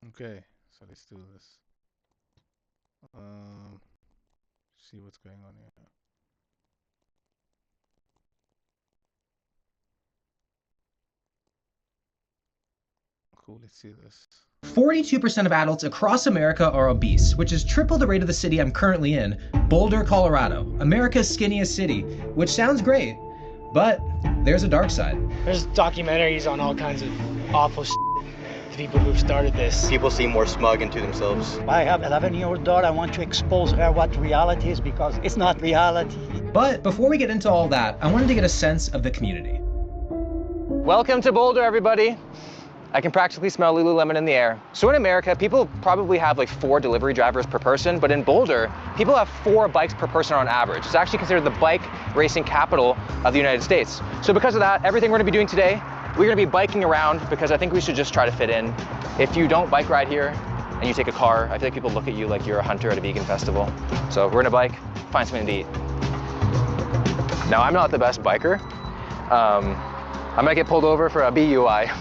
Okay, so let's do this. See what's going on here. Cool, let's see this. 42% of adults across America are obese, which is triple the rate of the city I'm currently in, Boulder, Colorado, America's skinniest city, which sounds great, but there's a dark side. There's documentaries on all kinds of awful shit to people who've started this. People seem more smug into themselves. I have an 11-year-old daughter. I want to expose her what reality is because it's not reality. But before we get into all that, I wanted to get a sense of the community. Welcome to Boulder, everybody. I can practically smell Lululemon in the air. So in America, people probably have like 4 delivery drivers per person, but in Boulder, people have 4 bikes per person on average. It's actually considered the bike racing capital of the United States. So because of that, everything we're gonna be doing today, we're gonna be biking around because I think we should just try to fit in. If you don't bike ride here and you take a car, I feel like people look at you like you're a hunter at a vegan festival. So we're gonna bike, find something to eat. Now, I'm not the best biker. I might get pulled over for a BUI.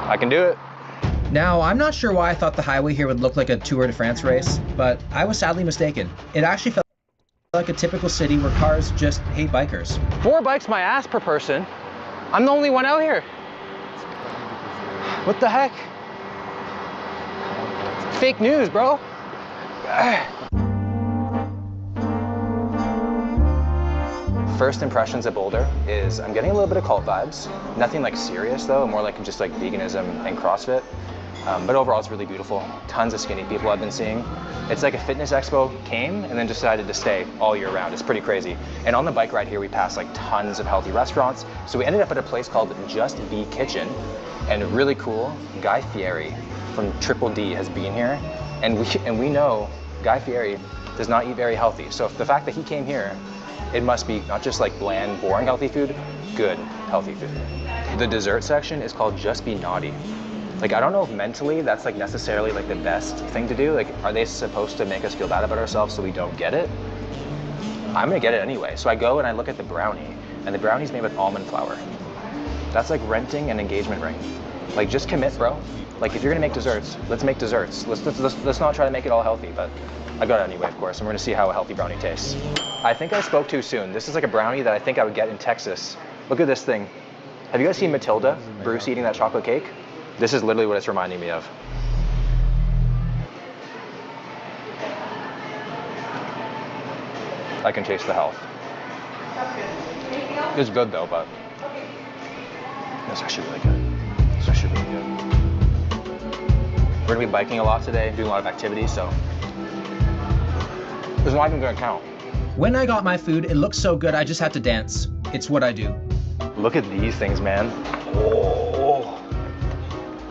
I can do it. Now, I'm not sure why I thought the highway here would look like a Tour de France race, but I was sadly mistaken. It actually felt like a typical city where cars just hate bikers. 4 bikes my ass per person. I'm the only one out here. What the heck? Fake news, bro. First impressions of Boulder is I'm getting a little bit of cult vibes. Nothing like serious though, more like just like veganism and CrossFit. But overall it's really beautiful. Tons of skinny people I've been seeing. It's like a fitness expo came and then decided to stay all year round. It's pretty crazy. And on the bike ride here we passed like tons of healthy restaurants. So we ended up at a place called Just Be Kitchen. And really cool, Guy Fieri from Triple D has been here. And we know Guy Fieri does not eat very healthy. So the fact that he came here, it must be not just like bland, boring healthy food, good healthy food. The dessert section is called Just Be Naughty. Like, I don't know if mentally that's like necessarily like the best thing to do. Like, are they supposed to make us feel bad about ourselves so we don't get it? I'm gonna get it anyway. So I go and I look at the brownie, and the brownie's made with almond flour. That's like renting an engagement ring. Like, just commit, bro. Like, if you're gonna make desserts, let's make desserts. Let's not try to make it all healthy, but I got it anyway, of course, and we're gonna see how a healthy brownie tastes. I think I spoke too soon. This is like a brownie that I think I would get in Texas. Look at this thing. Have you guys seen Matilda, Bruce eating that chocolate cake? This is literally what it's reminding me of. I can taste the health. It's good though, but it's actually really good. It's actually really good. We're gonna be biking a lot today, doing a lot of activities, so it's not even gonna count. When I got my food, it looked so good I just had to dance. It's what I do. Look at these things, man. Oh.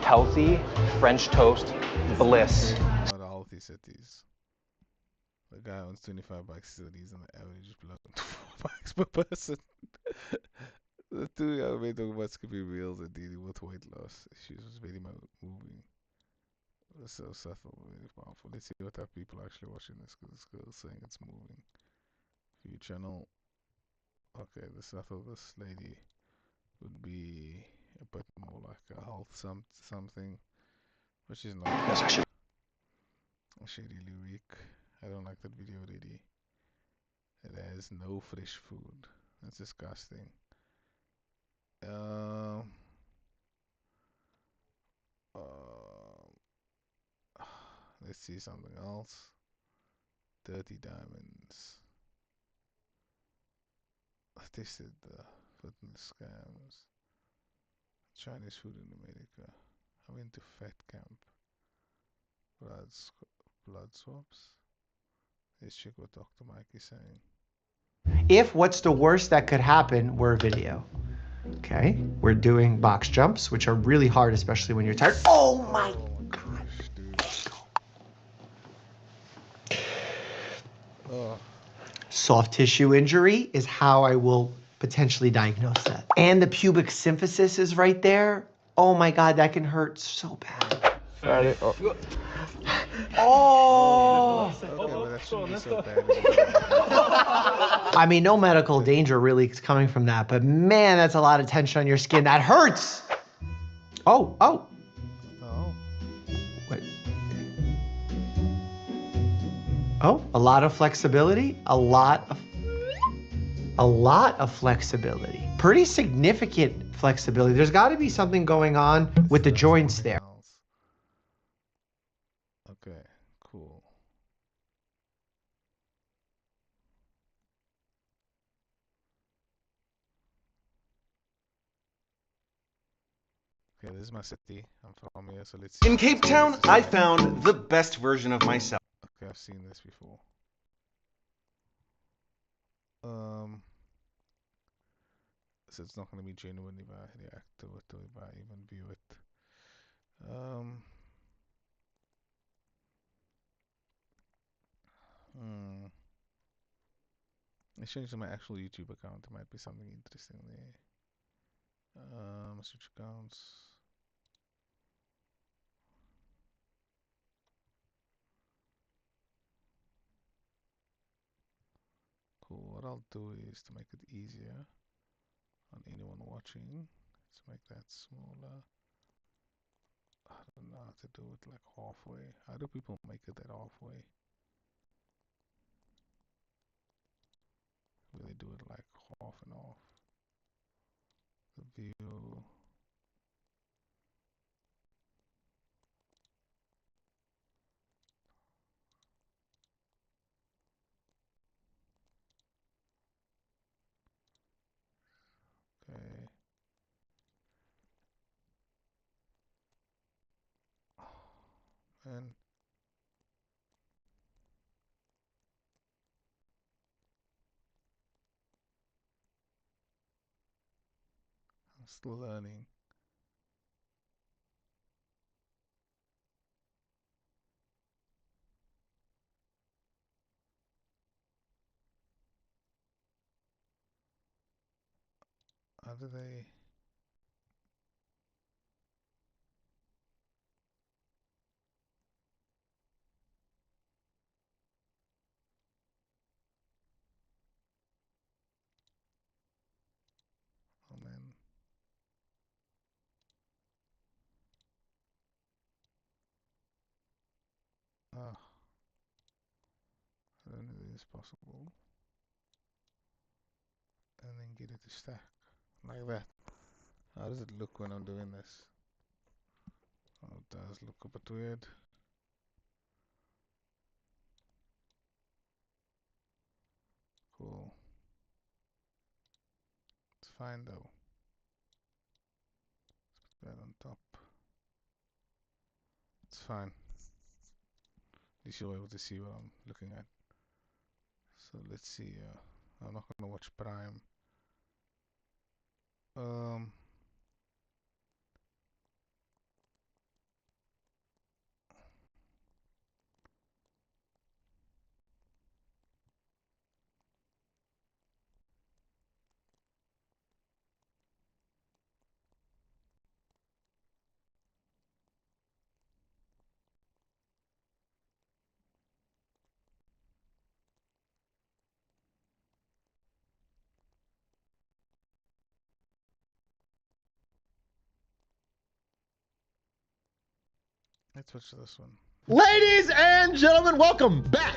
Healthy French toast bliss. Not healthy cities. The guy owns 25 bike cities and the average blood 4 bikes per person. The 2 guys made talking about skipping meals and dealing with weight loss issues was very moving. It's so subtle, very powerful. Let's see what type of people are actually watching this, because this girl's saying it's moving. View channel. Okay, the subtle this lady would be a bit more like a health something, but she's not. That's actually Really weak. I don't like that video already. It has no fresh food. That's disgusting. Let's see something else. Dirty diamonds. They said the fitness scams. Chinese food in America. I went to fat camp. Blood swaps. Let's check what Dr. Mike is saying. If what's the worst that could happen were video. Okay, we're doing box jumps, which are really hard, especially when you're tired. Oh my God. Oh. Soft tissue injury is how I will potentially diagnose that. And the pubic symphysis is right there. Oh my God, that can hurt so bad. oh. Oh! Okay, but that shouldn't be so bad. I mean, no medical danger really is coming from that, but man, that's a lot of tension on your skin. That hurts! Oh. Oh. Wait. Oh, a lot of flexibility. A lot of flexibility. Pretty significant flexibility. There's got to be something going on with the joints there. Okay, cool. Okay, this is my city. I'm from here, so let's see. In Cape Town, I found the best version of myself. Okay, I've seen this before. So it's not going to be genuinely if I react to it or if I even view it. I changed to my actual YouTube account. There might be something interesting there. Switch accounts. Cool. What I'll do is to make it easier on anyone watching. Let's make that smaller. I don't know how to do it like halfway. How do people make it that halfway? Will they do it like half and half? The view. Okay. And I'm still learning. How do they? Oh man. Ah, I don't know if it is possible. And then get it to stack like that. How does it look when I'm doing this? Oh, it does look a bit weird. Cool. It's fine though. Let's put that on top. It's fine. At least you're able to see what I'm looking at. So let's see. I'm not gonna watch Prime. Let's switch to this one. Ladies and gentlemen, welcome back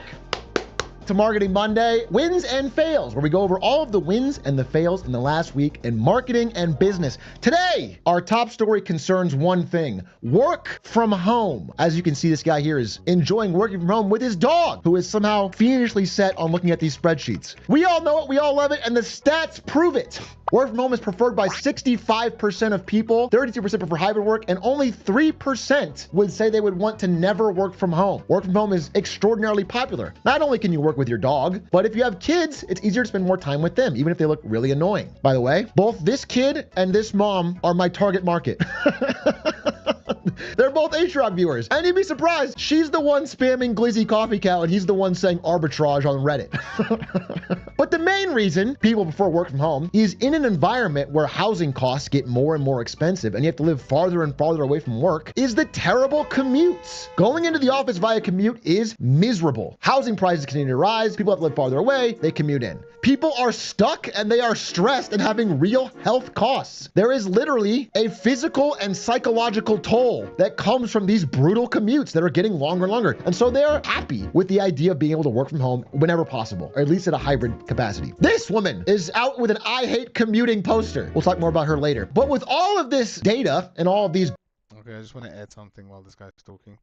to Marketing Monday, Wins and Fails, where we go over all of the wins and the fails in the last week in marketing and business. Today, our top story concerns one thing: work from home. As you can see, this guy here is enjoying working from home with his dog, who is somehow fiendishly set on looking at these spreadsheets. We all know it, we all love it, and the stats prove it. Work from home is preferred by 65% of people, 32% prefer hybrid work, and only 3% would say they would want to never work from home. Work from home is extraordinarily popular. Not only can you work with your dog, but if you have kids, it's easier to spend more time with them, even if they look really annoying. By the way, both this kid and this mom are my target market. They're both H-Rock viewers. And you'd be surprised, she's the one spamming Glizzy Coffee Cow and he's the one saying arbitrage on Reddit. But the main reason people prefer work from home is in an environment where housing costs get more and more expensive and you have to live farther and farther away from work is the terrible commutes. Going into the office via commute is miserable. Housing prices continue to rise, people have to live farther away, they commute in. People are stuck and they are stressed and having real health costs. There is literally a physical and psychological toll that comes from these brutal commutes that are getting longer and longer. And so they're happy with the idea of being able to work from home whenever possible, or at least at a hybrid capacity. This woman is out with an I hate commuting poster. We'll talk more about her later. But with all of this data and all of these... Okay, I just want to add something while this guy's talking.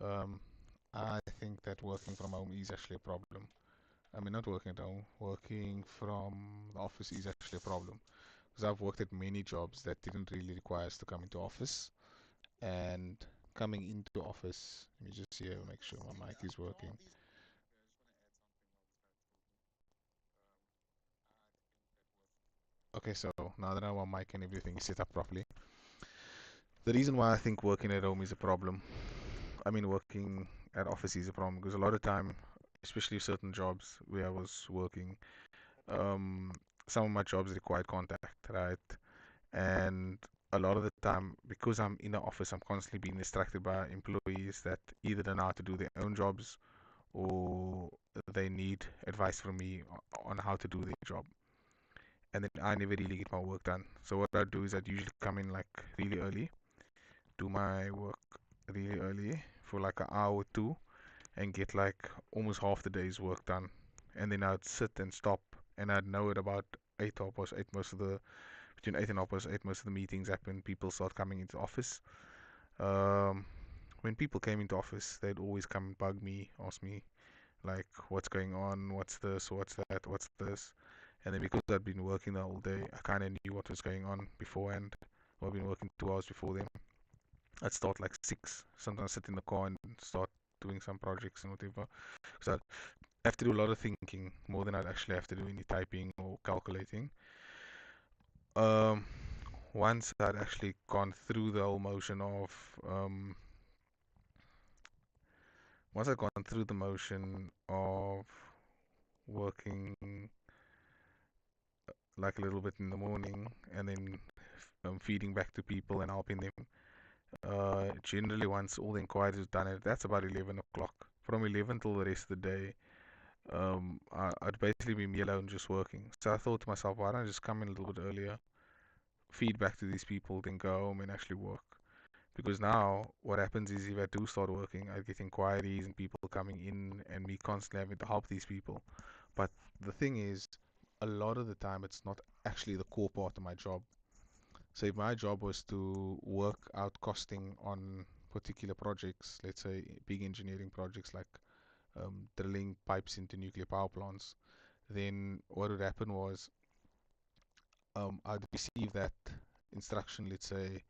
I think that working from home is actually a problem. I mean, not working at home, working from the office is actually a problem. Because I've worked at many jobs that didn't really require us to come into office. And coming into office, let me just see here, make sure my mic is working. Okay, so now that I have my mic and everything is set up properly. The reason why I think working at home is a problem, I mean working at office is a problem, because a lot of time, especially certain jobs where I was working, some of my jobs required contact, right? And a lot of the time, because I'm in the office, I'm constantly being distracted by employees that either don't know how to do their own jobs or they need advice from me on how to do their job. And then I never really get my work done. So what I do is I'd usually come in like really early, do my work really early for like an hour or two, and get like almost half the day's work done. And then I'd sit and stop, and I'd know at about 8 or past 8 between 8 and half past 8 most of the meetings happen. People start coming into office. When people came into office, they'd always come and bug me, ask me like, what's going on, what's this, what's that, what's this. And then because I'd been working the whole day, I kind of knew what was going on beforehand. I've been working 2 hours before them. I'd start like 6, sometimes sit in the car and start doing some projects and whatever. So I'd have to do a lot of thinking, more than I'd actually have to do any typing or calculating. Once I'd actually gone through the whole motion of once I'd gone through the motion of working like a little bit in the morning and then feeding back to people and helping them, generally once all the inquiries are done, that's about 11 o'clock. From 11 till the rest of the day, I'd basically be me alone just working. So I thought to myself, why don't I just come in a little bit earlier, feed back to these people, then go home and actually work. Because now what happens is if I do start working, I get inquiries and people coming in and me constantly having to help these people. But the thing is, a lot of the time it's not actually the core part of my job. So if my job was to work out costing on particular projects, let's say big engineering projects like drilling pipes into nuclear power plants, then what would happen was I'd receive that instruction, let's say,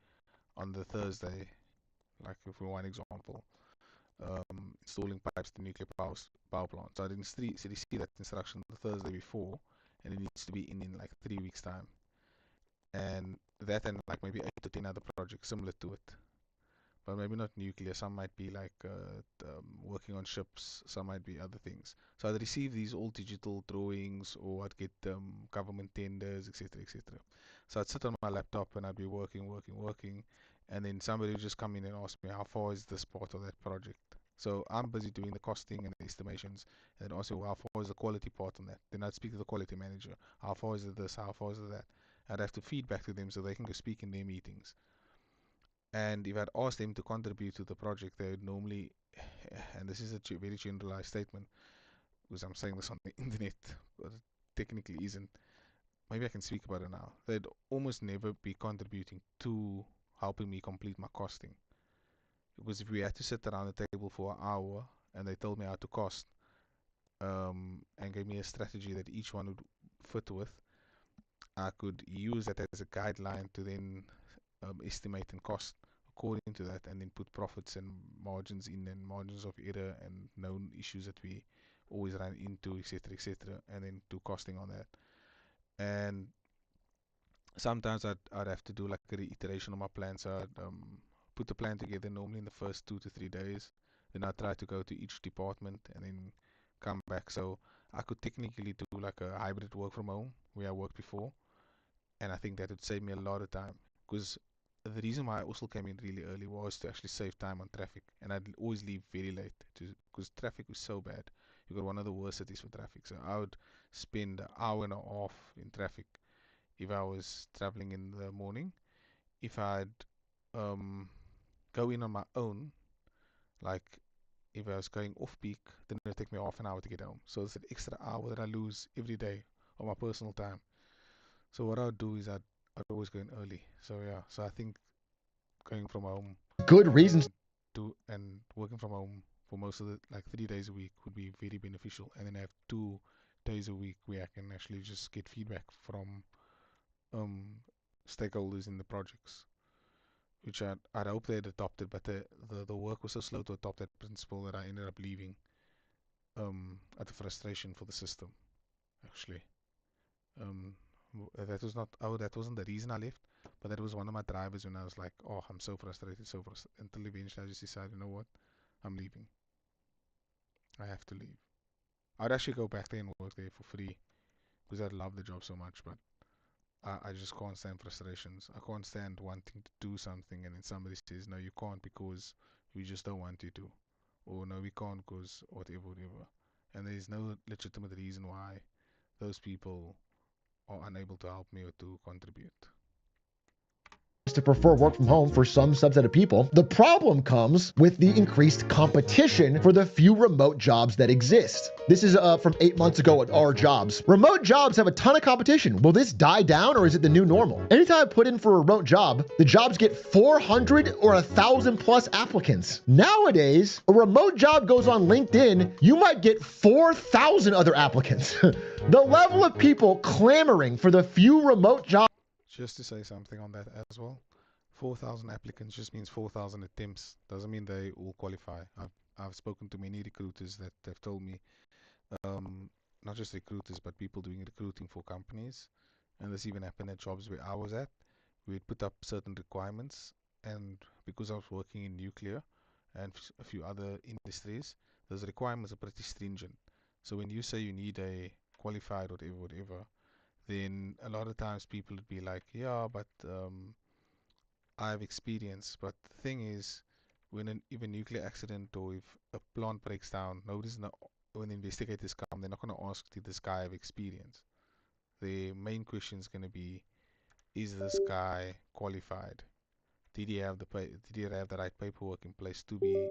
on the Thursday, like for one example, installing pipes to nuclear power plant. So I didn't see that instruction the Thursday before, and it needs to be in like 3 weeks' time. And that and like maybe 8 to 10 other projects similar to it. But maybe not nuclear, some might be like working on ships, some might be other things. So I'd receive these all digital drawings, or I'd get government tenders, etc., etc. So I'd sit on my laptop and I'd be working, and then somebody would just come in and ask me, how far is this part of that project? So I'm busy doing the costing and the estimations, and also how far is the quality part on that? Then I'd speak to the quality manager, how far is it this, how far is it that? I'd have to feed back to them so they can go speak in their meetings. And if I'd asked them to contribute to the project, they would normally, and this is a very generalized statement, because I'm saying this on the internet, but it technically isn't. Maybe I can speak about it now. They'd almost never be contributing to helping me complete my costing. Because if we had to sit around the table for an hour and they told me how to cost, and gave me a strategy that each one would fit with, I could use that as a guideline to then estimate and cost according to that, and then put profits and margins in, and margins of error and known issues that we always run into, etc., and then do costing on that. And sometimes I'd have to do like a reiteration of my plan, so I'd put the plan together normally in the first 2 to 3 days. Then I try to go to each department and then come back. So I could technically do like a hybrid work from home where I worked before, and I think that would save me a lot of time. Because the reason why I also came in really early was to actually save time on traffic, and I'd always leave very late because traffic was so bad. You got one of the worst cities for traffic, so I would spend an hour and a half in traffic if I was traveling in the morning. If I'd go in on my own, like if I was going off peak, then it would take me half an hour to get home. So it's an extra hour that I lose every day of my personal time. So what I'd do is I'd always go in early. So yeah, so I think going from home Good reasons. and working from home for most of the like 3 days a week would be very beneficial, and then I have 2 days a week where I can actually just get feedback from stakeholders in the projects, which I'd hope they'd adopted, but the work was so slow to adopt that principle that I ended up leaving at the frustration for the system, actually. That was not, oh, that wasn't the reason I left, but that was one of my drivers when I was like, oh, I'm so frustrated, until eventually I just decided, you know what, I'm leaving. I have to leave. I'd actually go back there and work there for free because I love the job so much, but I just can't stand frustrations. I can't stand wanting to do something and then somebody says, no, you can't because we just don't want you to. Or no, we can't because whatever. And there's no legitimate reason why those people are unable to help me or to contribute. To prefer work from home for some subset of people. The problem comes with the increased competition for the few remote jobs that exist. This is from 8 months ago at Our Jobs. Remote jobs have a ton of competition. Will this die down or is it the new normal? Anytime I put in for a remote job, the jobs get 400 or 1,000 plus applicants. Nowadays, a remote job goes on LinkedIn, you might get 4,000 other applicants. The level of people clamoring for the few remote jobs. Just to say something on that as well, 4,000 applicants just means 4,000 attempts. Doesn't mean they all qualify. I've spoken to many recruiters that have told me, not just recruiters, but people doing recruiting for companies, and this even happened at jobs where I was at. We'd put up certain requirements, and because I was working in nuclear and a few other industries, those requirements are pretty stringent. So when you say you need a qualified whatever, then a lot of times people would be like, yeah, but I have experience. But the thing is, when if a nuclear accident or if a plant breaks down, when investigators come, they're not going to ask, did this guy have experience? The main question is going to be, is this guy qualified? Did he have the right paperwork in place to be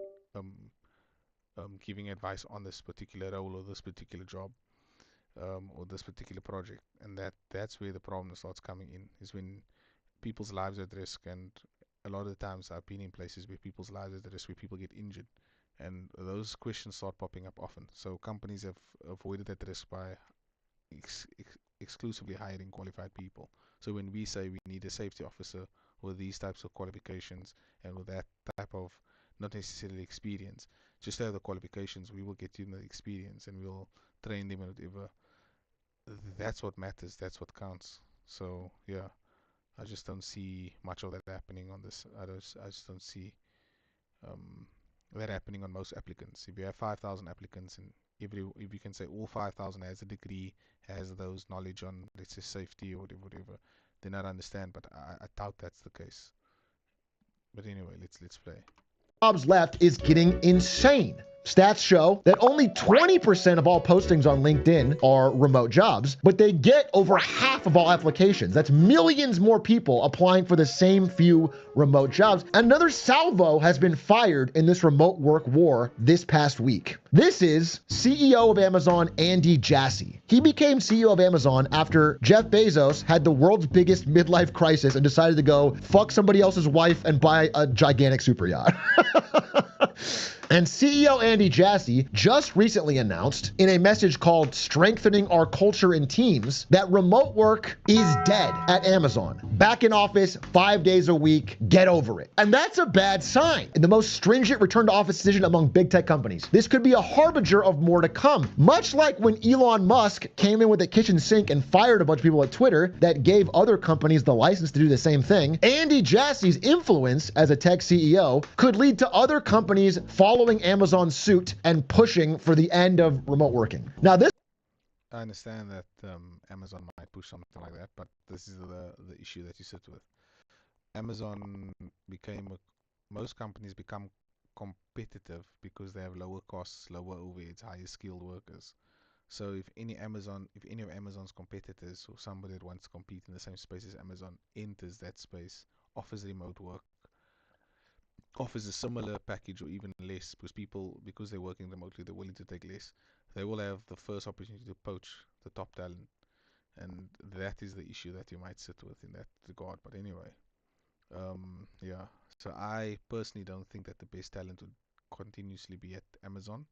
giving advice on this particular role or this particular job? Or this particular project, and that's where the problem starts coming in, is when people's lives are at risk. And a lot of the times I've been in places where people's lives are at risk, where people get injured, and those questions start popping up often. So companies have avoided that risk by exclusively hiring qualified people. So when we say we need a safety officer with these types of qualifications and with that type of, not necessarily experience, just to have the qualifications, we will get you the experience and we'll train them and whatever. That's what matters, that's what counts. So yeah, I just don't see much of that happening on this. I just don't see that happening on most applicants. If you have 5,000 applicants and if you can say all 5,000 has a degree, has those knowledge on, let's say, safety or whatever, then I'd understand, but I doubt that's the case. But anyway, let's play. Jobs left is getting insane. Stats show that only 20% of all postings on LinkedIn are remote jobs, but they get over half of all applications. That's millions more people applying for the same few remote jobs. Another salvo has been fired in this remote work war this past week. This is CEO of Amazon, Andy Jassy. He became CEO of Amazon after Jeff Bezos had the world's biggest midlife crisis and decided to go fuck somebody else's wife and buy a gigantic super yacht. And CEO Andy Jassy just recently announced in a message called Strengthening Our Culture in Teams that remote work is dead at Amazon. Back in office 5 days a week, get over it. And that's a bad sign. The most stringent return to office decision among big tech companies. This could be a harbinger of more to come. Much like when Elon Musk came in with a kitchen sink and fired a bunch of people at Twitter that gave other companies the license to do the same thing, Andy Jassy's influence as a tech CEO could lead to other companies following Amazon's suit and pushing for the end of remote working. Now this I understand that Amazon might push something like that, but this is the issue that you sit with. Amazon most companies become competitive because they have lower costs, lower overheads, higher skilled workers. So if any of Amazon's competitors or somebody that wants to compete in the same space as Amazon enters that space, offers remote work, offers a similar package or even less, because they're working remotely, they're willing to take less. They will have the first opportunity to poach the top talent, and that is the issue that you might sit with in that regard. But anyway, yeah. So I personally don't think that the best talent would continuously be at Amazon.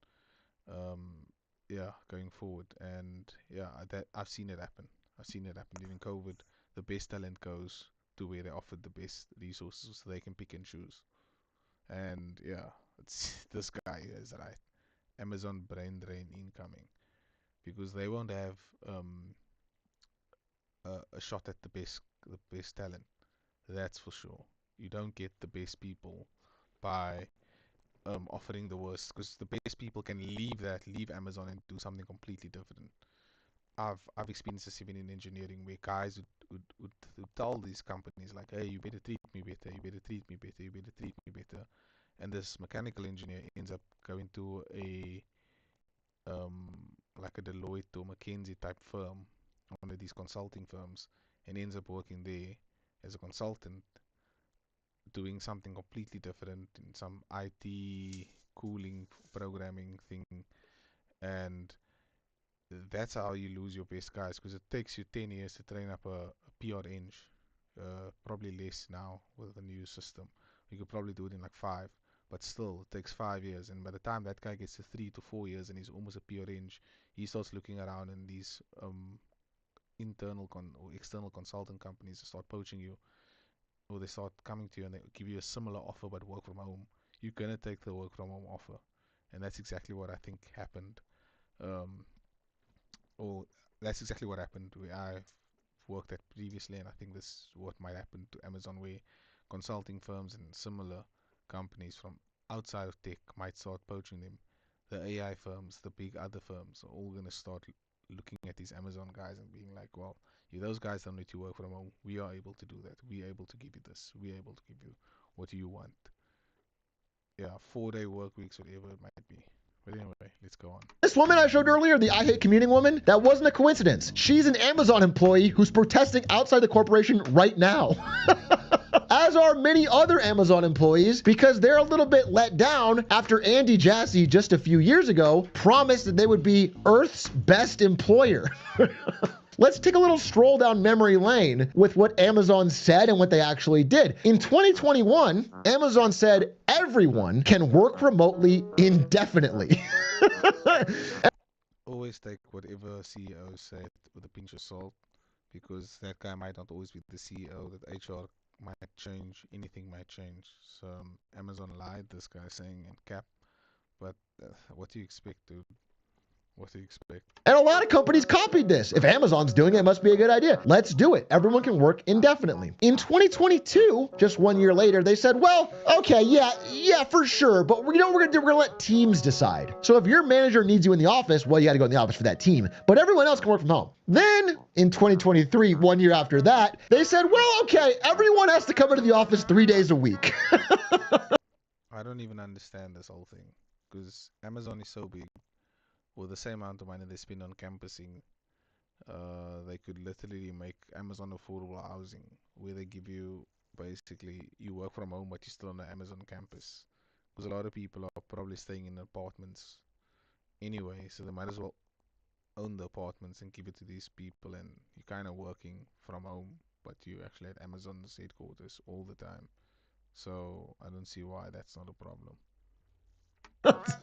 Yeah, going forward, and yeah, that I've seen it happen. I've seen it happen during COVID. The best talent goes to where they offered the best resources, so they can pick and choose. And yeah, it's this guy is right. Amazon brain drain incoming, because they won't have a shot at the best talent. That's for sure. You don't get the best people by offering the worst, because the best people can leave Amazon and do something completely different. I've experienced this even in engineering, where guys would tell these companies like, hey, you better treat me better, you better treat me better, you better treat me better. And this mechanical engineer ends up going to a like a Deloitte or McKinsey type firm, one of these consulting firms, and ends up working there as a consultant, doing something completely different in some IT cooling programming thing. And that's how you lose your best guys, because it takes you 10 years to train up a PR eng, probably less now with the new system. You could probably do it in like 5, but still it takes 5 years. And by the time that guy gets to 3 to 4 years and he's almost a PR eng, he starts looking around, and these internal or external consultant companies start poaching you, or they start coming to you and they give you a similar offer but work from home. You're gonna take the work from home offer, and that's exactly what I think happened. Um, or that's exactly what happened where I've worked at previously, and I think this is what might happen to Amazon, where consulting firms and similar companies from outside of tech might start poaching them. The AI firms, the big other firms, are all gonna start looking at these Amazon guys and being like, well, you those guys don't need to work from home. We are able to do that. We are able to give you this. We are able to give you what you want. Yeah, 4-day work weeks, whatever it might be. But anyway, let's go on. This woman I showed earlier, the I Hate Commuting woman, that wasn't a coincidence. She's an Amazon employee who's protesting outside the corporation right now. As are many other Amazon employees, because they're a little bit let down after Andy Jassy just a few years ago promised that they would be Earth's best employer. Let's take a little stroll down memory lane with what Amazon said and what they actually did. In 2021, Amazon said everyone can work remotely indefinitely. Always take whatever CEO said with a pinch of salt, because that guy might not always be the CEO, that HR might change, anything might change. So Amazon lied, this guy saying, in cap. But what do you expect, dude? What do you expect? And a lot of companies copied this. If Amazon's doing it, it must be a good idea. Let's do it. Everyone can work indefinitely. In 2022, just 1 year later, they said, well, okay, yeah, for sure. But you know what we're going to do? We're going to let teams decide. So if your manager needs you in the office, well, you got to go in the office for that team. But everyone else can work from home. Then in 2023, 1 year after that, they said, well, okay, everyone has to come into the office 3 days a week. I don't even understand this whole thing, because Amazon is so big. With the same amount of money they spend on campusing, they could literally make Amazon affordable housing, where they give you, basically, you work from home but you're still on the Amazon campus. Because a lot of people are probably staying in apartments anyway, so they might as well own the apartments and give it to these people, and you're kind of working from home, but you actually at Amazon's headquarters all the time. So I don't see why that's not a problem.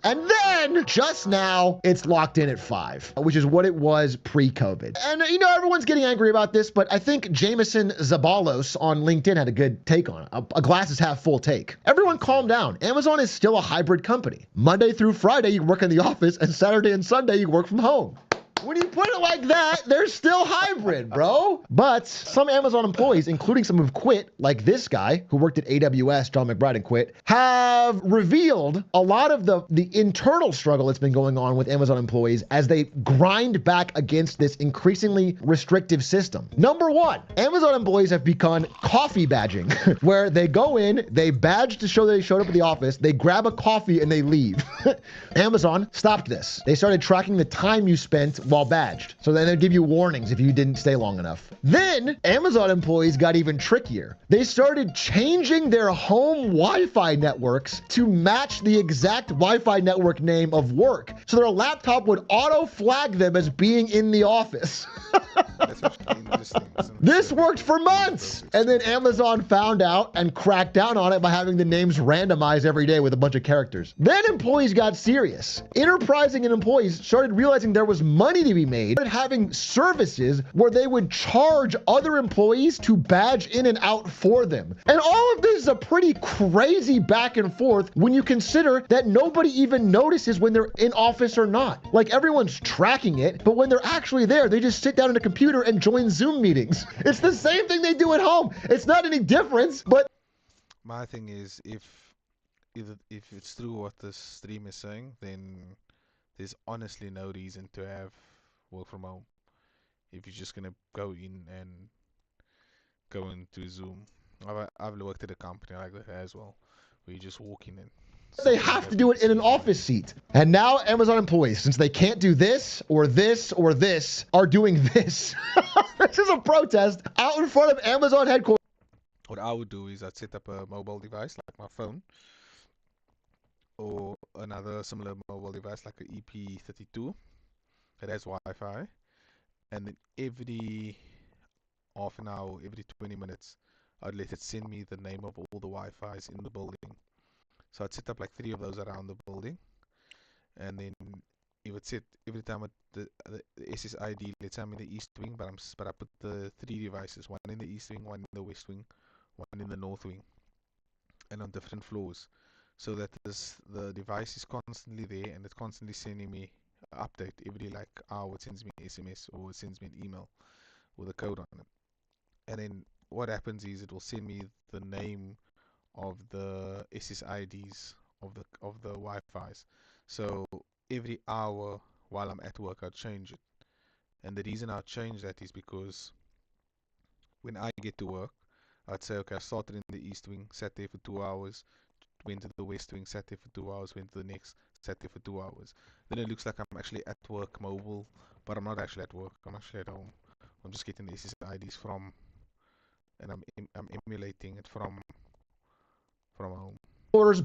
And then just now it's locked in at 5, which is what it was pre-COVID. And you know, everyone's getting angry about this, but I think Jameson Zabalos on LinkedIn had a good take on it. A glass is half full take. Everyone calm down. Amazon is still a hybrid company. Monday through Friday, you work in the office, and Saturday and Sunday, you work from home. When you put it like that, they're still hybrid, bro. But some Amazon employees, including some who've quit, like this guy who worked at AWS, John McBride, and quit, have revealed a lot of the internal struggle that's been going on with Amazon employees as they grind back against this increasingly restrictive system. Number one, Amazon employees have begun coffee badging, where they go in, they badge to show that they showed up at the office, they grab a coffee, and they leave. Amazon stopped this. They started tracking the time you spent while badged. So then they'd give you warnings if you didn't stay long enough. Then Amazon employees got even trickier. They started changing their home Wi-Fi networks to match the exact Wi-Fi network name of work. So their laptop would auto flag them as being in the office. This worked for months. And then Amazon found out and cracked down on it by having the names randomized every day with a bunch of characters. Then employees got serious. Enterprising and employees started realizing there was money to be made and having services where they would charge other employees to badge in and out for them. And all of this is a pretty crazy back and forth when you consider that nobody even notices when they're in office or not. Like, everyone's tracking it, but when they're actually there, they just sit down at a computer and join Zoom meetings. It's the same thing they do at home. It's not any difference, but My thing is, if it's true what this stream is saying, then there's honestly no reason to have work from home. If you're just gonna go in and go into Zoom. I've worked at a company like that as well, where you just walk in and they have to do it in an office seat. And now Amazon employees, since they can't do this or this or this, are doing this. This is a protest out in front of Amazon headquarters. What I would do is I'd set up a mobile device like my phone, or another similar mobile device like an EP32 that has Wi-Fi, and then every half an hour, every 20 minutes, I'd let it send me the name of all the Wi-Fis in the building. So I'd set up like 3 of those around the building, and then it would set every time the SSID. Let's say I'm in the east wing, but I put the 3 devices: one in the east wing, one in the west wing, one in the north wing, and on different floors, so that the device is constantly there and it's constantly sending me an update every like hour. It sends me an SMS or it sends me an email with a code on it, and then what happens is it will send me the name of the SSIDs of the Wi-Fi's. So every hour while I'm at work, I'll change it. And the reason I'll change that is because when I get to work, I'd say, okay, I started in the east wing, sat there for 2 hours, went to the west wing, sat there for 2 hours, went to the next, sat there for 2 hours. Then it looks like I'm actually at work mobile, but I'm not actually at work. I'm actually at home. I'm just getting the SSIDs from, and I'm emulating it from home.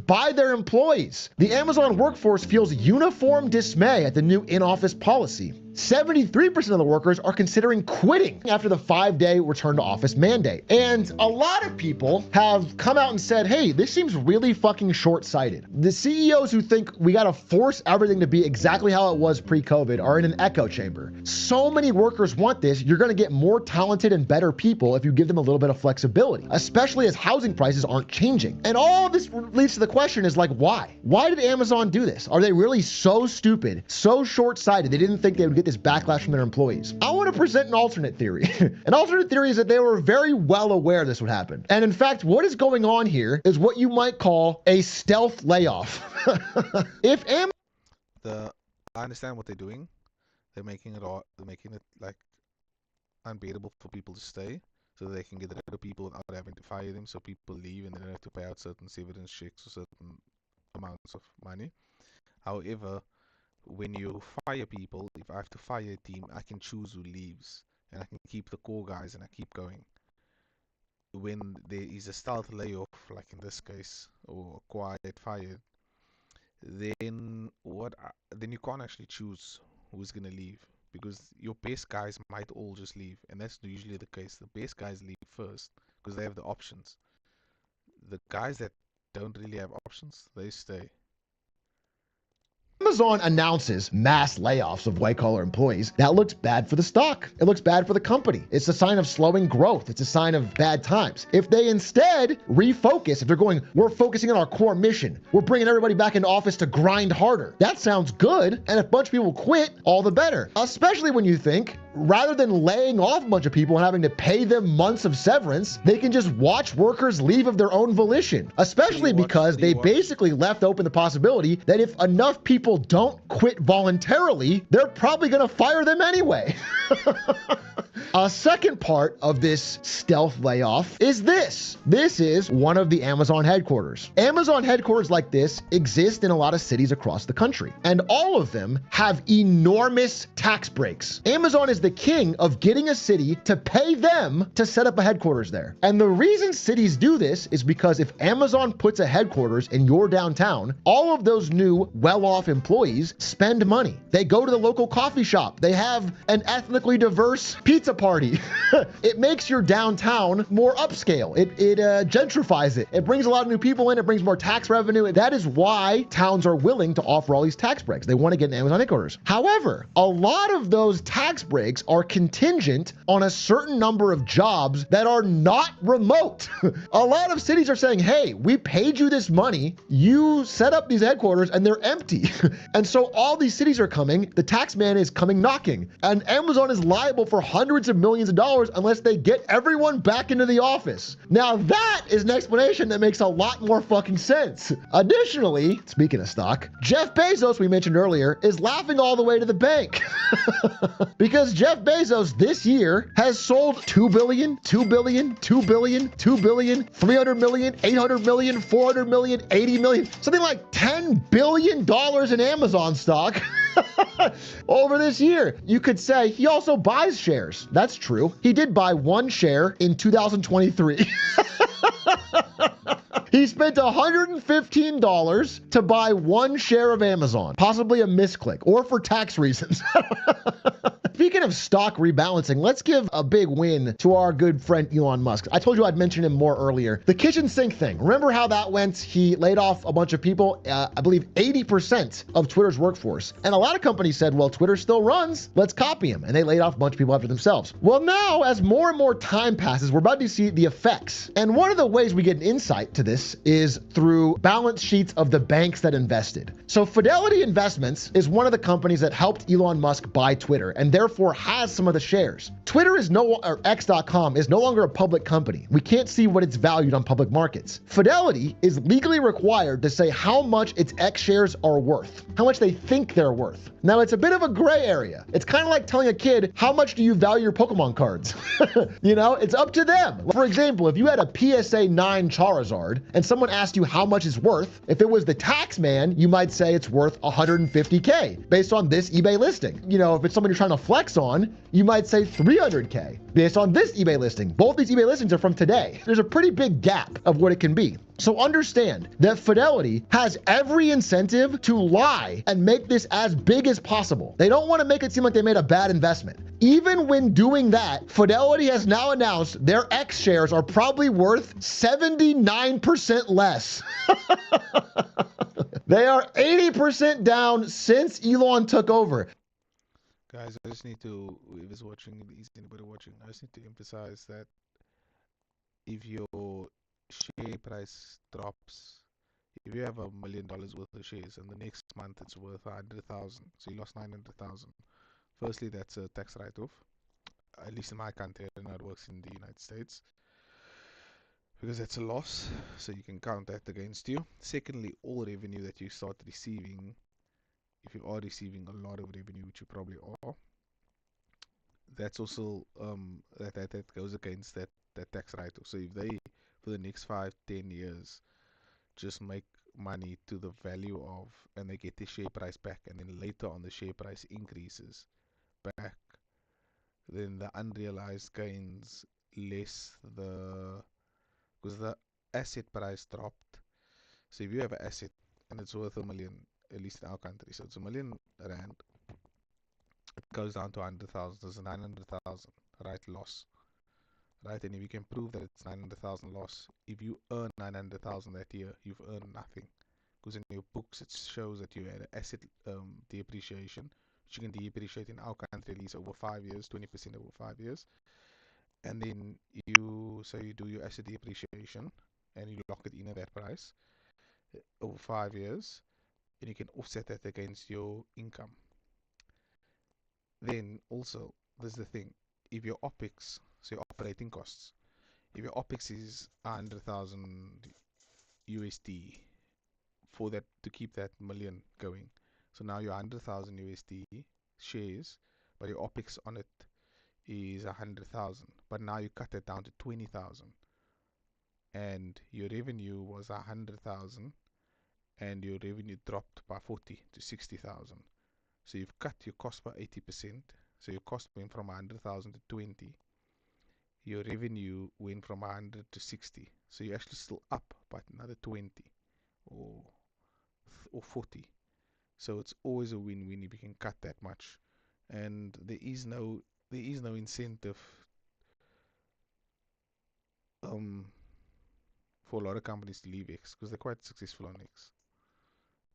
By their employees. The Amazon workforce feels uniform dismay at the new in-office policy. 73% of the workers are considering quitting after the 5-day return to office mandate. And a lot of people have come out and said, hey, this seems really fucking short-sighted. The CEOs who think we gotta force everything to be exactly how it was pre-COVID are in an echo chamber. So many workers want this, you're gonna get more talented and better people if you give them a little bit of flexibility, especially as housing prices aren't changing. And all this leads to the question is like, why? Why did Amazon do this? Are they really so stupid, so short-sighted, they didn't think they would get this backlash from their employees? I want to present an alternate theory. An alternate theory is that they were very well aware this would happen. And in fact, what is going on here is what you might call a stealth layoff. I understand what they're doing. They're making it like unbearable for people to stay, so they can get rid of people without having to fire them, so people leave and they don't have to pay out certain severance checks or certain amounts of money. However, when you fire people, if I have to fire a team, I can choose who leaves, and I can keep the core guys, and I keep going. When there is a stealth layoff, like in this case, or quiet fired, then then you can't actually choose who's gonna leave, because your best guys might all just leave, and that's usually the case. The best guys leave first because they have the options. The guys that don't really have options, they stay. Amazon announces mass layoffs of white-collar employees, that looks bad for the stock. It looks bad for the company. It's a sign of slowing growth. It's a sign of bad times. If they instead refocus, if they're going, we're focusing on our core mission, we're bringing everybody back into office to grind harder, that sounds good. And if a bunch of people quit, all the better. Especially when you think, rather than laying off a bunch of people and having to pay them months of severance, they can just watch workers leave of their own volition. Especially because they basically left open the possibility that if enough people don't quit voluntarily, they're probably going to fire them anyway. A second part of this stealth layoff is this. This is one of the Amazon headquarters. Amazon headquarters like this exist in a lot of cities across the country, and all of them have enormous tax breaks. Amazon is the king of getting a city to pay them to set up a headquarters there. And the reason cities do this is because if Amazon puts a headquarters in your downtown, all of those new well-off employees spend money. They go to the local coffee shop. They have an ethnically diverse pizza party. It makes your downtown more upscale. It gentrifies it. It brings a lot of new people in. It brings more tax revenue. And that is why towns are willing to offer all these tax breaks. They want to get an Amazon headquarters. However, a lot of those tax breaks are contingent on a certain number of jobs that are not remote. A lot of cities are saying, hey, we paid you this money. You set up these headquarters and they're empty. And so all these cities are coming. The tax man is coming knocking. And Amazon is liable for hundreds of millions of dollars unless they get everyone back into the office. Now that is an explanation that makes a lot more fucking sense. Additionally, speaking of stock, Jeff Bezos, we mentioned earlier, is laughing all the way to the bank. Because Jeff Bezos this year has sold 2 billion, 2 billion, 2 billion, 2 billion, 300 million, 800 million, 400 million, 80 million, something like $10 billion in Amazon stock over this year. You could say he also buys shares. That's true. He did buy one share in 2023. He spent $115 to buy one share of Amazon, possibly a misclick or for tax reasons. Speaking of stock rebalancing, let's give a big win to our good friend Elon Musk. I told you I'd mention him more earlier. The kitchen sink thing. Remember how that went? He laid off a bunch of people, I believe 80% of Twitter's workforce. And a lot of companies said, well, Twitter still runs. Let's copy him. And they laid off a bunch of people after themselves. Well, now, as more and more time passes, we're about to see the effects. And one of the ways we get an insight to this is through balance sheets of the banks that invested. So Fidelity Investments is one of the companies that helped Elon Musk buy Twitter and therefore has some of the shares. Twitter is or X.com is no longer a public company. We can't see what it's valued on public markets. Fidelity is legally required to say how much its X shares are worth, how much they think they're worth. Now, it's a bit of a gray area. It's kind of like telling a kid, how much do you value your Pokemon cards? You know, it's up to them. For example, if you had a PSA 9 Charizard and someone asked you how much it's worth, if it was the tax man, you might say it's worth $150K based on this eBay listing. You know, if it's someone you're trying to flex on, you might say $300K based on this eBay listing. Both these eBay listings are from today. There's a pretty big gap of what it can be. So understand that Fidelity has every incentive to lie and make this as big as possible. They don't want to make it seem like they made a bad investment. Even when doing that, Fidelity has now announced their X shares are probably worth 79% less. They are 80% down since Elon took over. Guys, I just need to, if it's watching, is anybody watching, I just need to emphasize that if your share price drops, if you have $1 million worth of shares and the next month it's worth 100,000, so you lost 900,000. Firstly, that's a tax write-off, at least in my country. I don't know how it works in the United States, because that's a loss, so you can count that against you. Secondly, all revenue that you start receiving, if you are receiving a lot of revenue, which you probably are, that's also that goes against that tax write-off. So if they, for the next 5-10 years, just make money to the value of, and they get the share price back, and then later on the share price increases back, then the unrealized gains less because the asset price dropped. So if you have an asset and it's worth $1 million, at least in our country, so it's R1 million, it goes down to 100,000. There's a 900,000 right loss, right? And if you can prove that it's 900,000 loss, if you earn 900,000 that year, you've earned nothing, because in your books it shows that you had an asset depreciation, which you can depreciate in our country at least over 5 years, 20% over 5 years. And then you do your asset depreciation and you lock it in at that price over 5 years, and you can offset that against your income. Then also, there's the thing, if your OPEX, so your operating costs, if your OPEX is 100,000 USD for that, to keep that million going, so now your 100,000 USD shares, but your OPEX on it is 100,000, but now you cut it down to 20,000, and your revenue was 100,000, and your revenue dropped by 40 to 60,000. So you've cut your cost by 80%. So your cost went from 100,000 to 20. Your revenue went from 100 to 60. So you're actually still up by another 20 or 40. So it's always a win-win if you can cut that much. And there is no incentive for a lot of companies to leave X, because they're quite successful on X.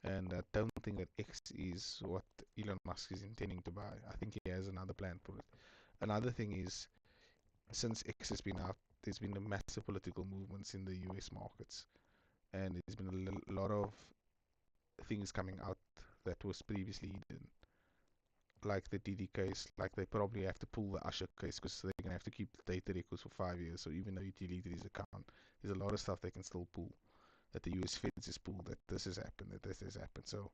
And I don't think that X is what Elon Musk is intending to buy. I think he has another plan for it. Another thing is, since X has been out, there's been a massive political movements in the US markets. And there's been a lot of things coming out that was previously hidden. Like the DD case, like they probably have to pull the Usher case because they're going to have to keep the data records for 5 years. So even though you deleted his account, there's a lot of stuff they can still pull. That the US Feds has pulled, that this has happened, that this has happened. So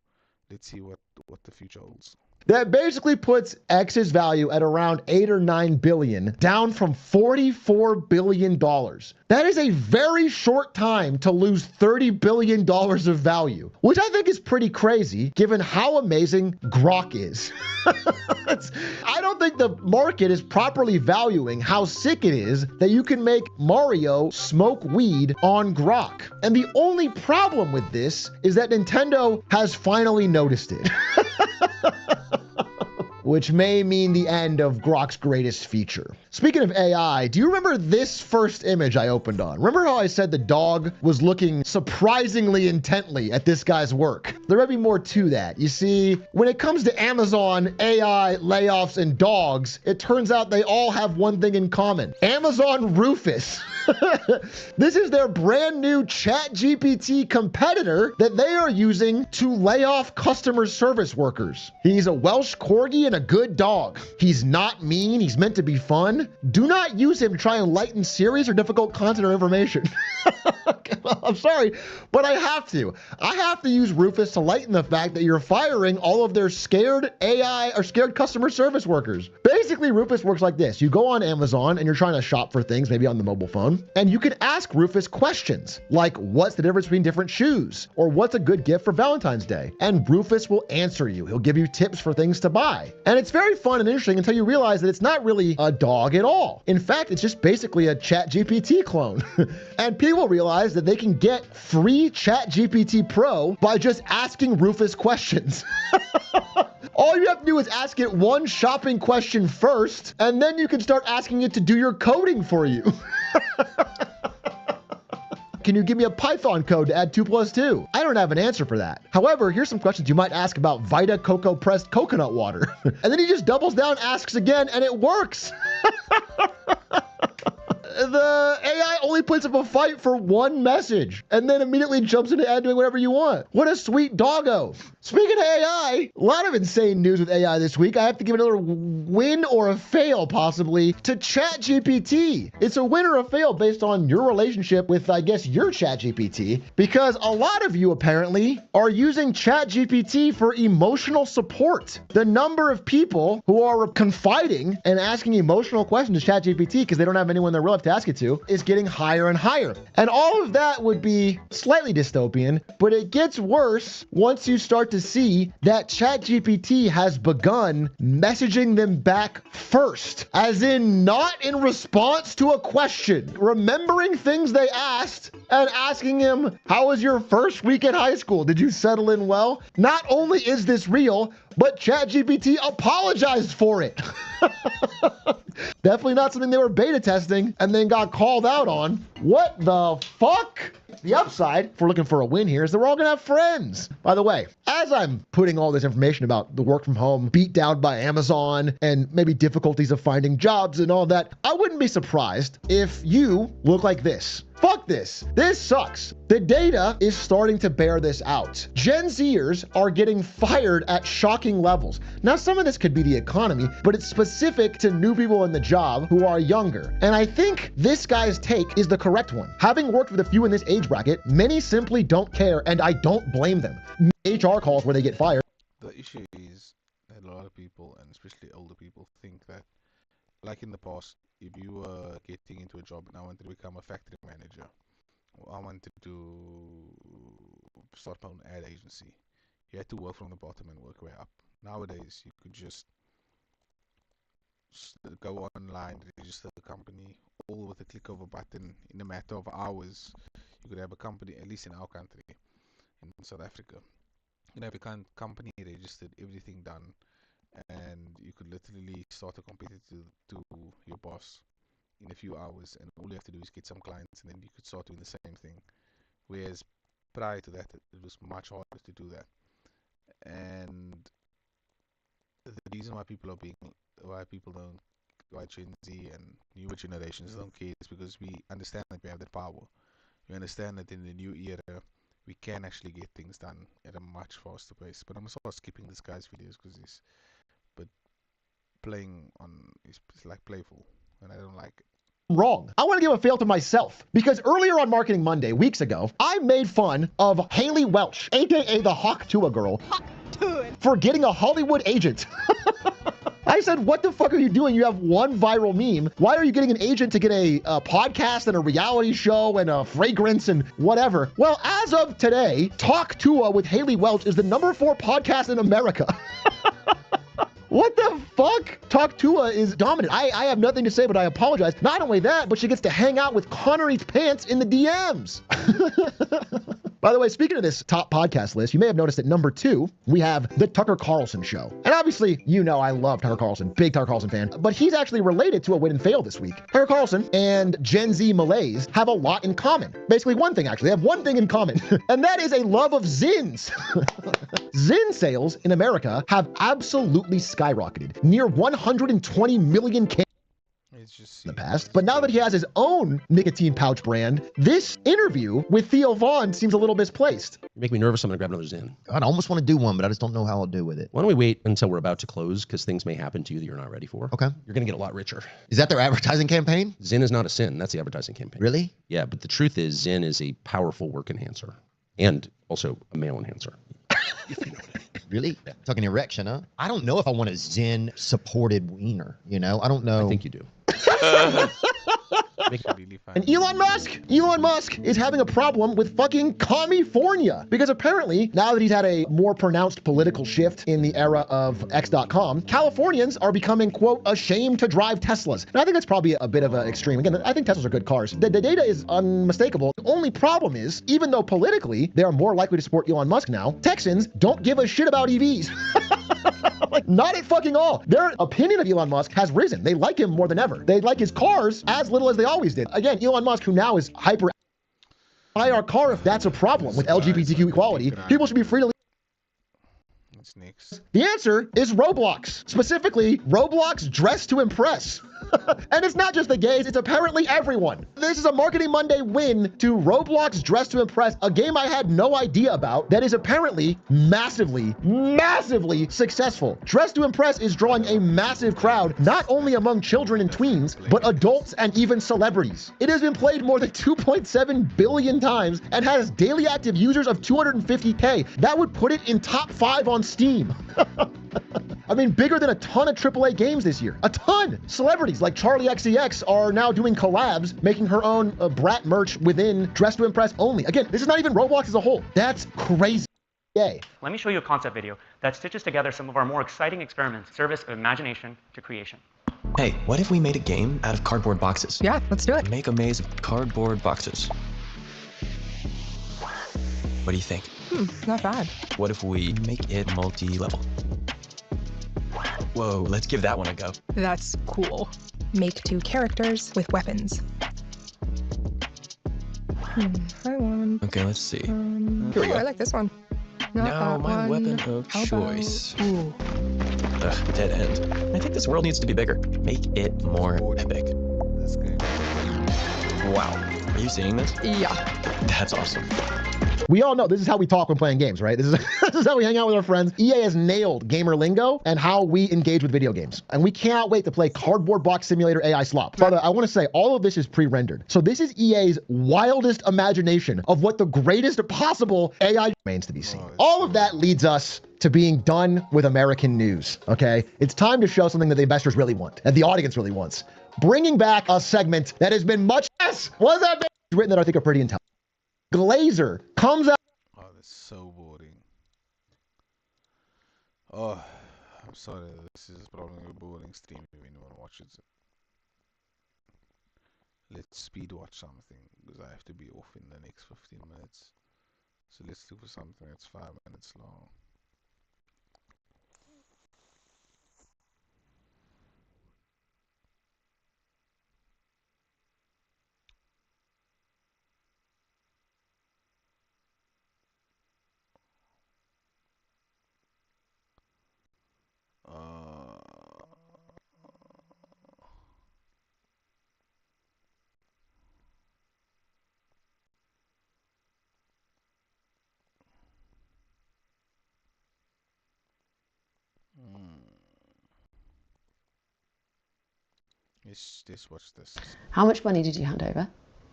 let's see what the future holds. That basically puts X's value at around 8 or 9 billion, down from $44 billion. That is a very short time to lose $30 billion of value, which I think is pretty crazy given how amazing Grok is. I don't think the market is properly valuing how sick it is that you can make Mario smoke weed on Grok. And the only problem with this is that Nintendo has finally noticed it. Which may mean the end of Grok's greatest feature. Speaking of AI, do you remember this first image I opened on? Remember how I said the dog was looking surprisingly intently at this guy's work? There might be more to that. You see, when it comes to Amazon, AI, layoffs, and dogs, it turns out they all have one thing in common. Amazon Rufus. This is their brand new ChatGPT competitor that they are using to lay off customer service workers. He's a Welsh Corgi and a good dog. He's not mean. He's meant to be fun. Do not use him to try and lighten serious or difficult content or information. I'm sorry, but I have to. I have to use Rufus to lighten the fact that you're firing all of their scared AI or scared customer service workers. Basically, Rufus works like this. You go on Amazon and you're trying to shop for things, maybe on the mobile phone, and you can ask Rufus questions like, what's the difference between different shoes? Or what's a good gift for Valentine's Day? And Rufus will answer you. He'll give you tips for things to buy. And it's very fun and interesting until you realize that it's not really a dog at all. In fact, it's just basically a ChatGPT clone. And people realize that they can get free ChatGPT Pro by just asking Rufus questions. All you have to do is ask it one shopping question first, and then you can start asking it to do your coding for you. Can you give me a Python code to add 2 + 2? I don't have an answer for that. However, here's some questions you might ask about Vita Coco Pressed Coconut Water. And then he just doubles down, asks again, and it works. The AI only puts up a fight for one message and then immediately jumps into doing whatever you want. What a sweet doggo. Speaking of AI, a lot of insane news with AI this week. I have to give another win or a fail, possibly, to ChatGPT. It's a win or a fail based on your relationship with, I guess, your ChatGPT, because a lot of you apparently are using ChatGPT for emotional support. The number of people who are confiding and asking emotional questions to ChatGPT because they don't have anyone in their real life to ask it to is getting higher and higher. And all of that would be slightly dystopian, but it gets worse once you start to see that ChatGPT has begun messaging them back first, as in not in response to a question, remembering things they asked and asking him, how was your first week at high school? Did you settle in well? Not only is this real, but ChatGPT apologized for it. Definitely not something they were beta testing and then got called out on. What the fuck? The upside, if we're looking for a win here, is that we're all gonna have friends. By the way, as I'm putting all this information about the work from home, beat down by Amazon, and maybe difficulties of finding jobs and all that, I wouldn't be surprised if you look like this. Fuck this. This sucks. The data is starting to bear this out. Gen Zers are getting fired at shocking levels. Now, some of this could be the economy, but it's specific to new people in the job who are younger. And I think this guy's take is the correct one. Having worked with a few in this age bracket, many simply don't care, and I don't blame them. HR calls where they get fired. The issue is that a lot of people, and especially older people, think that, like in the past, if you were getting into a job and I wanted to become a factory manager, or I wanted to start my own ad agency, you had to work from the bottom and work way up. Nowadays, you could just go online, register the company, all with a click of a button. In a matter of hours, you could have a company, at least in our country, in South Africa. You can have a company registered, everything done, and you could literally start a competitor to your boss in a few hours, and all you have to do is get some clients, and then you could start doing the same thing. Whereas prior to that, it was much harder to do that. And the reason why people don't, why Gen Z and newer generations don't care is because we understand that we have that power. We understand that in the new era, we can actually get things done at a much faster pace. But I'm gonna start skipping this guy's videos because he's playing on is like playful, and I don't like it. Wrong. I want to give a fail to myself because earlier on Marketing Monday, weeks ago, I made fun of Haley Welch, aka the Hawk Tua girl, for getting a Hollywood agent. I said, what the fuck are you doing? You have one viral meme. Why are you getting an agent to get a podcast and a reality show and a fragrance and whatever? Well, as of today, Talk Tua with Haley Welch is the #4 podcast in America. What the fuck? Talk Tua is dominant. I have nothing to say, but I apologize. Not only that, but she gets to hang out with Connery's pants in the DMs. By the way, speaking of this top podcast list, you may have noticed at #2, we have The Tucker Carlson Show. And obviously, you know I love Tucker Carlson, big Tucker Carlson fan, but he's actually related to a win and fail this week. Tucker Carlson and Gen Z Malays have a lot in common. Basically one thing, actually. They have one thing in common, and that is a love of Zins. Zyn sales in America have absolutely skyrocketed, near 120 million cans in the past. But now that he has his own nicotine pouch brand, this interview with Theo Vaughn seems a little misplaced. You make me nervous. I'm gonna grab another Zyn. God, I almost want to do one, but I just don't know how I'll do with it. Why don't we wait until we're about to close, because things may happen to you that you're not ready for. Okay. You're gonna get a lot richer. Is that their advertising campaign? Zyn is not a sin. That's the advertising campaign. Really? Yeah, but the truth is Zyn is a powerful work enhancer and also a male enhancer. If you know what I mean. Really? Yeah. Talking erection, huh? I don't know if I want a Zyn supported wiener, you know? I don't know. I think you do. And Elon Musk is having a problem with fucking California because apparently now that he's had a more pronounced political shift in the era of X.com, Californians are becoming, quote, ashamed to drive Teslas. And I think that's probably a bit of an extreme. Again, I think Teslas are good cars. The data is unmistakable. The only problem is, even though politically they are more likely to support Elon Musk now, Texans don't give a shit about EVs. Like, not at fucking all. Their opinion of Elon Musk has risen. They like him more than ever. They like his cars as little as they always did. Again, Elon Musk, who now is hyper buy our car if that's a problem with LGBTQ equality. People should be free to leave. What's next? The answer is Roblox. Specifically, Roblox Dress to Impress. And it's not just the gays, it's apparently everyone. This is a Marketing Monday win to Roblox Dress to Impress, a game I had no idea about that is apparently massively successful. Dress to Impress is drawing a massive crowd, not only among children and tweens, but adults and even celebrities. It has been played more than 2.7 billion times and has daily active users of 250K. That would put it in top 5 on Steam. I mean, bigger than a ton of AAA games this year. A ton! Celebrities like Charlie XCX are now doing collabs, making her own Brat merch within Dress to Impress only. Again, this is not even Roblox as a whole. That's crazy. Yay. Let me show you a concept video that stitches together some of our more exciting experiments, service of imagination to creation. Hey, what if we made a game out of cardboard boxes? Yeah, let's do it. Make a maze of cardboard boxes. What do you think? Not bad. What if we make it multi-level? Whoa, let's give that one a go. That's cool. make 2 characters with weapons. I want. Okay, let's see. Oh, Here we go. I like this one. Not Now that my one. weapon of How choice. about- Ooh. Ugh, dead end. I think this world needs to be bigger. Make it more epic. Wow. Are you seeing this? Yeah. That's awesome. We all know this is how we talk when playing games, right? This is how we hang out with our friends. EA has nailed gamer lingo and how we engage with video games. And we can't wait to play Cardboard Box Simulator AI Slop. By the way, I want to say all of this is pre-rendered. So this is EA's wildest imagination of what the greatest possible AI remains to be seen. All of that leads us to being done with American news, okay? It's time to show something that the investors really want and the audience really wants. Bringing back a segment that has been much less. Was that written that I think are pretty intelligent. Glazer comes out. Oh, that's so boring. Oh, I'm sorry. This is probably a boring stream if anyone watches it. Let's speed watch something because I have to be off in the next 15 minutes. So let's look for something that's 5 minutes long. Let's watch this. How much money did you hand over?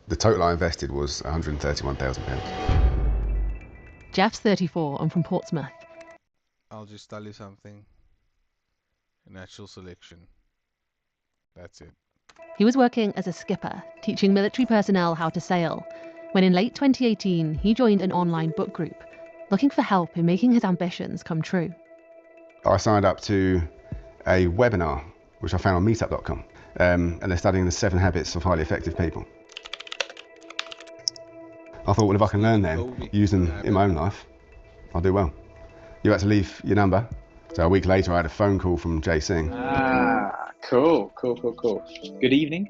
The total I invested was £131,000. Jeff's 34 and from Portsmouth. I'll just tell you something. Natural selection. That's it. He was working as a skipper, teaching military personnel how to sail, when in late 2018 he joined an online book group, looking for help in making his ambitions come true. I signed up to a webinar, which I found on meetup.com, and they're studying the 7 habits of highly effective people. I thought, well, if I can learn them, use them in my own life, I'll do well. You had to leave your number. So a week later, I had a phone call from Jay Singh. Ah, cool. Good evening.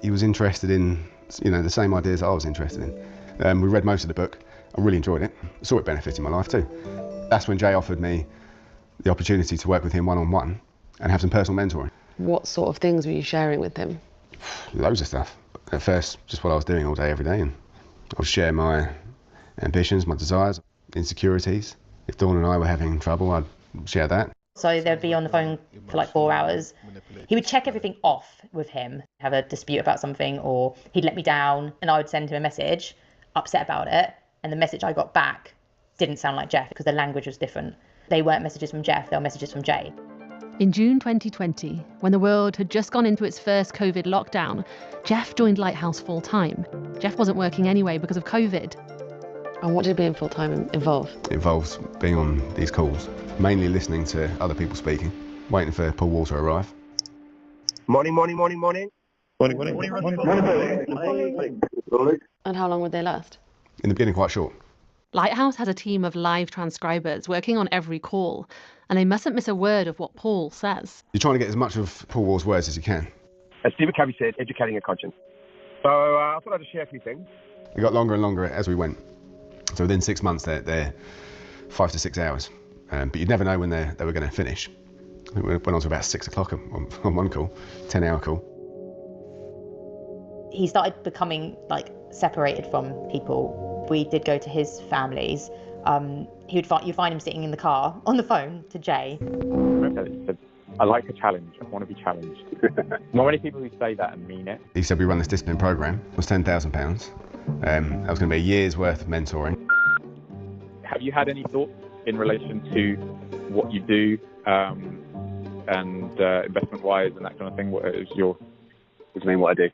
He was interested in, the same ideas I was interested in. We read most of the book. I really enjoyed it. Saw it benefiting my life too. That's when Jay offered me the opportunity to work with him one-on-one and have some personal mentoring. What sort of things were you sharing with him? Loads of stuff. At first, just what I was doing all day, every day, and I would share my ambitions, my desires, insecurities. If Dawn and I were having trouble, I'd share that. So they'd be on the phone for like 4 hours. He would check everything off with him, have a dispute about something, or he'd let me down, and I would send him a message, upset about it, and the message I got back didn't sound like Jeff because the language was different. They weren't messages from Jeff, they were messages from Jay. In June 2020, when the world had just gone into its first COVID lockdown, Jeff joined Lighthouse full-time. Jeff wasn't working anyway because of COVID. And what did being full-time involve? It involves being on these calls, mainly listening to other people speaking, waiting for Paul Wall to arrive. Morning. And how long would they last? In the beginning, quite short. Lighthouse has a team of live transcribers working on every call, and they mustn't miss a word of what Paul says. You're trying to get as much of Paul Wall's words as you can. As Stephen Covey said, educating a conscience. So I thought I'd just share a few things. It got longer and longer as we went. So within 6 months, they're 5 to 6 hours. But you'd never know when they were going to finish. It went on to about 6 o'clock on one call, 10-hour call. He started becoming separated from people. We did go to his families. You'd find him sitting in the car on the phone to Jay. I like a challenge. I want to be challenged. Not many people who say that and mean it. He said we run this discipline program. It was £10,000. That was going to be a year's worth of mentoring. Have you had any thoughts in relation to what you do and investment-wise and that kind of thing? What do you mean what I do?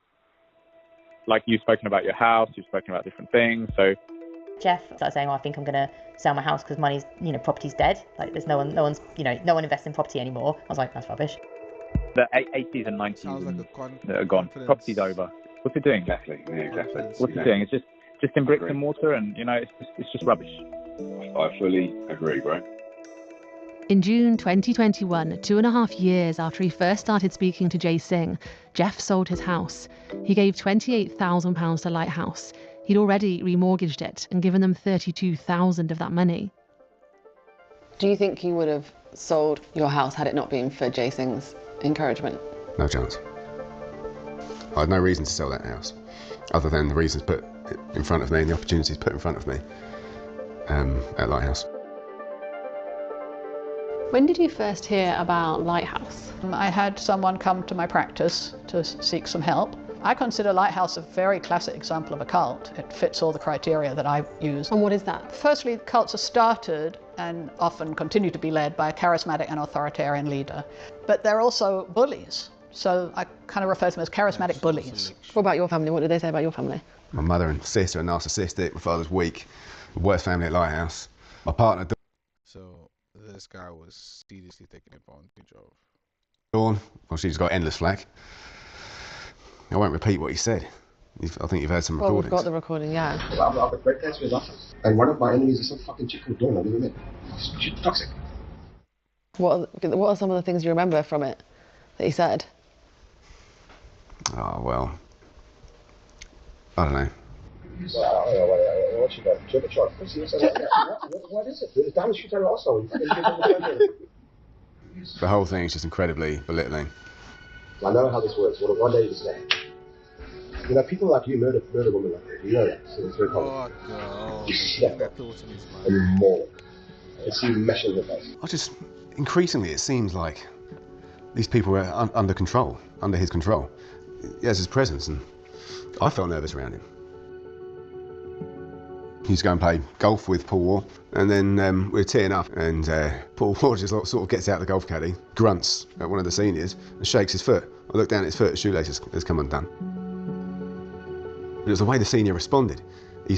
Like you've spoken about your house, you've spoken about different things, so... Jeff started saying, I think I'm going to sell my house because money's, property's dead. There's no one invests in property anymore. I was like, that's rubbish. The 80s and 90s that are gone. Property's over. What's it doing? Exactly. What's it doing? It's just in bricks and mortar, and it's just rubbish. I fully agree, bro. In June 2021, 2.5 years after he first started speaking to Jay Singh, Jeff sold his house. He gave £28,000 to Lighthouse. He'd already remortgaged it and given them $32,000 of that money. Do you think you would have sold your house had it not been for Jay Singh's encouragement? No chance. I had no reason to sell that house, other than the reasons put in front of me and the opportunities put in front of me at Lighthouse. When did you first hear about Lighthouse? I had someone come to my practice to seek some help. I consider Lighthouse a very classic example of a cult. It fits all the criteria that I use. And what is that? Firstly, cults are started and often continue to be led by a charismatic and authoritarian leader. But they're also bullies. So I kind of refer to them as charismatic bullies. What about your family? What did they say about your family? My mother and sister are narcissistic, my father's weak, the worst family at Lighthouse. My partner, So this guy was seriously taking advantage of. Dawn, well, she's got endless flack. I won't repeat what he said. I think you've heard some Well, recordings. we've got the recording, yeah. I've got great friends with us. And one of my enemies is some fucking chick called Dawn, I'll leave him in. She's toxic. What are some of the things you remember from it that he said? Oh, well, I don't know. Well, I don't know what you got. Turbocharged pussy. What is it? It's damage you also. The whole thing is just incredibly belittling. I know how this works. One day you say, you know, people like you murder women like that. You know that. So it's very common. You see that and more. And see you meshing the face. Increasingly, it seems like these people are under control, under his control. He has his presence, and I felt nervous around him. He used to go and play golf with Paul Wall, and then we were teeing up, and Paul Wall just sort of gets out the golf caddy, grunts at one of the seniors, and shakes his foot. I look down at his foot, his shoelace has come undone. It was the way the senior responded. He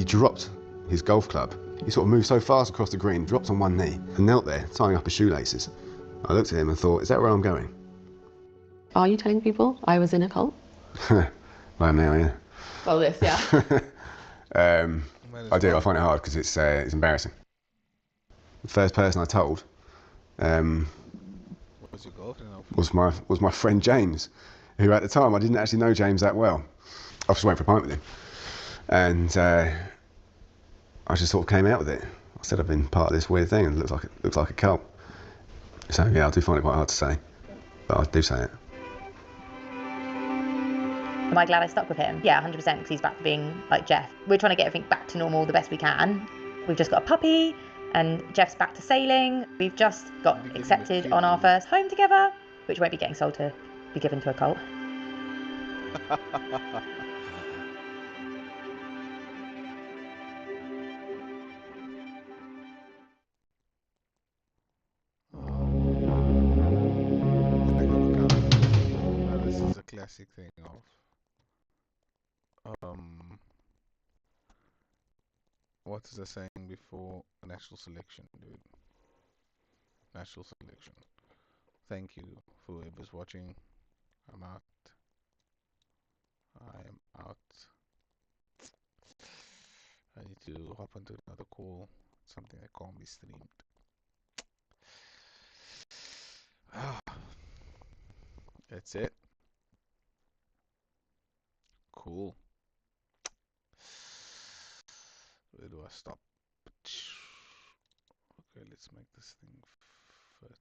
dropped his golf club. He sort of moved so fast across the green, dropped on one knee, and knelt there, tying up his shoelaces. I looked at him and thought, is that where I'm going? Are you telling people I was in a cult? I am now, yeah. Well, this, yeah. I do. I find it hard because it's embarrassing. The first person I told was my friend James, who at the time I didn't actually know James that well. I was just waiting for a pint with him, and I just sort of came out with it. I said I've been part of this weird thing, and it looks like a cult. So yeah, I do find it quite hard to say, but I do say it. Am I glad I stuck with him? Yeah, 100%, because he's back to being like Jeff. We're trying to get everything back to normal the best we can. We've just got a puppy, and Jeff's back to sailing. We've just got accepted on our first home together, which won't be getting sold to be given to a cult. This is a classic thing of what is the saying before natural selection, dude? Natural selection. Thank you for whoever's watching. I'm out. I am out. I need to hop onto another call. Something that can't be streamed. That's it. Cool. Where do I stop? Okay, let's make this thing fit.